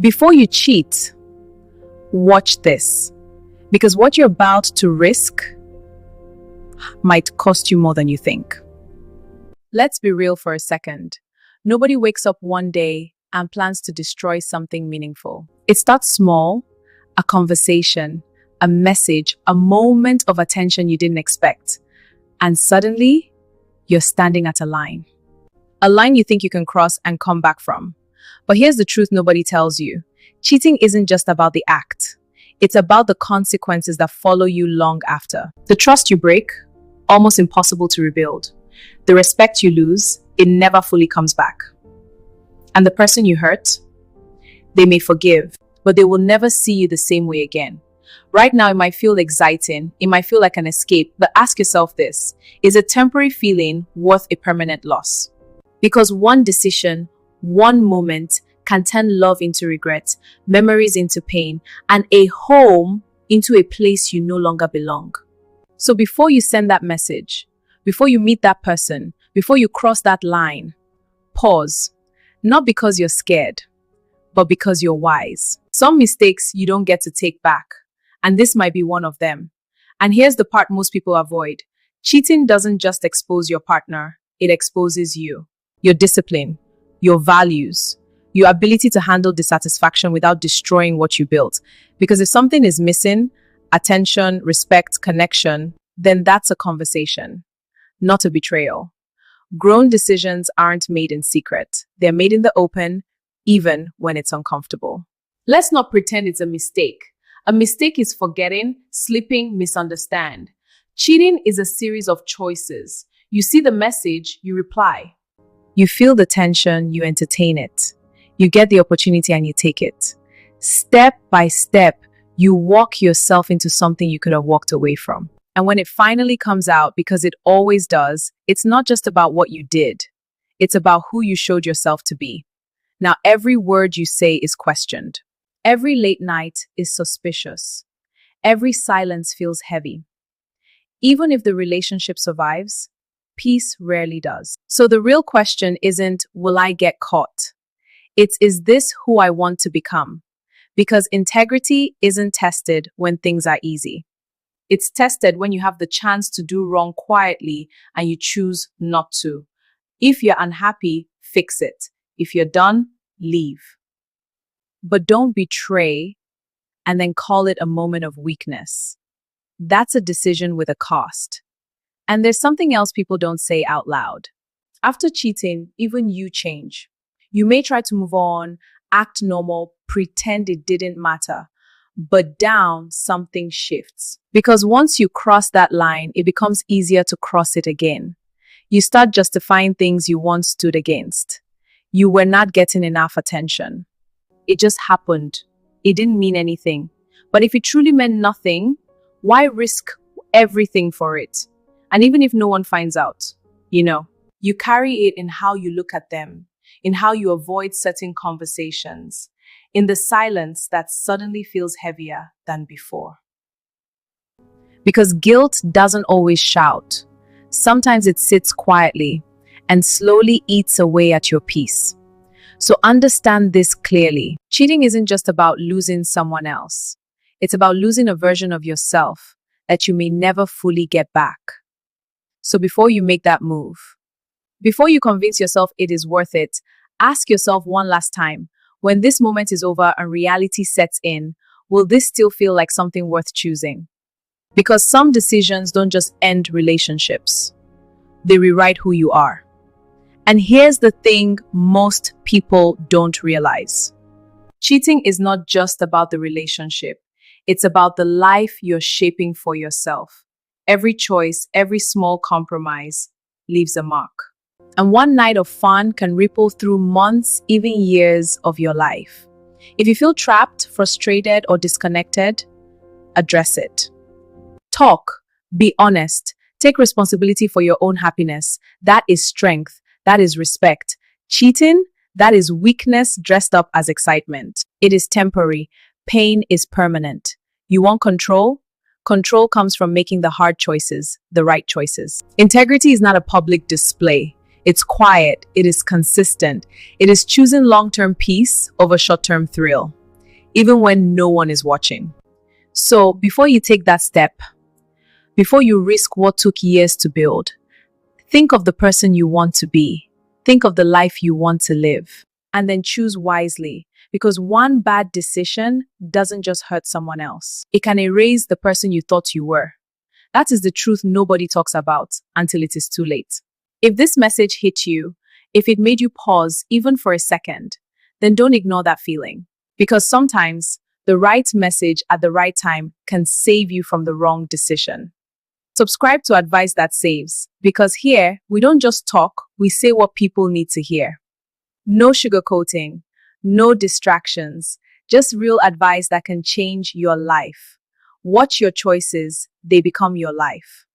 Before you cheat, watch this. Because what you're about to risk might cost you more than you think. Let's be real for a second. Nobody wakes up one day and plans to destroy something meaningful. It starts small, a conversation, a message, a moment of attention you didn't expect. And suddenly, you're standing at a line. A line you think you can cross and come back from. But here's the truth nobody tells you. Cheating isn't just about the act. It's about the consequences that follow you long after. The trust you break, almost impossible to rebuild. The respect you lose, it never fully comes back. And the person you hurt, they may forgive, but they will never see you the same way again. Right now, it might feel exciting, it might feel like an escape, but ask yourself this: is a temporary feeling worth a permanent loss? Because one decision, one moment can turn love into regret, memories into pain, and a home into a place you no longer belong. So before you send that message, before you meet that person, before you cross that line, pause. Not because you're scared, but because you're wise. Some mistakes you don't get to take back, and this might be one of them. And here's the part most people avoid. Cheating doesn't just expose your partner, it exposes you, your discipline, your values, your ability to handle dissatisfaction without destroying what you built. Because if something is missing, attention, respect, connection, then that's a conversation, not a betrayal. Grown decisions aren't made in secret. They're made in the open, even when it's uncomfortable. Let's not pretend it's a mistake. A mistake is forgetting, slipping, misunderstand. Cheating is a series of choices. You see the message, you reply. You feel the tension, you entertain it. You get the opportunity and you take it. Step by step, you walk yourself into something you could have walked away from. And when it finally comes out, because it always does, it's not just about what you did. It's about who you showed yourself to be. Now, every word you say is questioned. Every late night is suspicious. Every silence feels heavy. Even if the relationship survives, peace rarely does. So the real question isn't, will I get caught? It's, is this who I want to become? Because integrity isn't tested when things are easy. It's tested when you have the chance to do wrong quietly and you choose not to. If you're unhappy, fix it. If you're done, leave. But don't betray and then call it a moment of weakness. That's a decision with a cost. And there's something else people don't say out loud. After cheating, even you change. You may try to move on, act normal, pretend it didn't matter. But down, something shifts. Because once you cross that line, it becomes easier to cross it again. You start justifying things you once stood against. You were not getting enough attention. It just happened. It didn't mean anything. But if it truly meant nothing, why risk everything for it? And even if no one finds out, you carry it in how you look at them, in how you avoid certain conversations, in the silence that suddenly feels heavier than before. Because guilt doesn't always shout. Sometimes it sits quietly and slowly eats away at your peace. So understand this clearly. Cheating isn't just about losing someone else. It's about losing a version of yourself that you may never fully get back. So before you make that move, before you convince yourself it is worth it, ask yourself one last time, when this moment is over and reality sets in, will this still feel like something worth choosing? Because some decisions don't just end relationships. They rewrite who you are. And here's the thing most people don't realize. Cheating is not just about the relationship. It's about the life you're shaping for yourself. Every choice, every small compromise leaves a mark. And one night of fun can ripple through months, even years of your life. If you feel trapped, frustrated, or disconnected, address it. Talk, be honest, take responsibility for your own happiness. That is strength. That is respect. Cheating, that is weakness dressed up as excitement. It is temporary. Pain is permanent. You want control? Control comes from making the hard choices, the right choices. Integrity is not a public display. It's quiet, it is consistent, it is choosing long-term peace over short-term thrill, even when no one is watching. So, before you take that step, before you risk what took years to build, think of the person you want to be. Think of the life you want to live. And then choose wisely. Because one bad decision doesn't just hurt someone else, it can erase the person you thought you were. That is the truth nobody talks about until it is too late. If this message hit you, if it made you pause even for a second, then don't ignore that feeling. Because sometimes the right message at the right time can save you from the wrong decision. Subscribe to Advice That Saves, because here we don't just talk, we say what people need to hear. No sugarcoating, no distractions, just real advice that can change your life. Watch your choices, they become your life.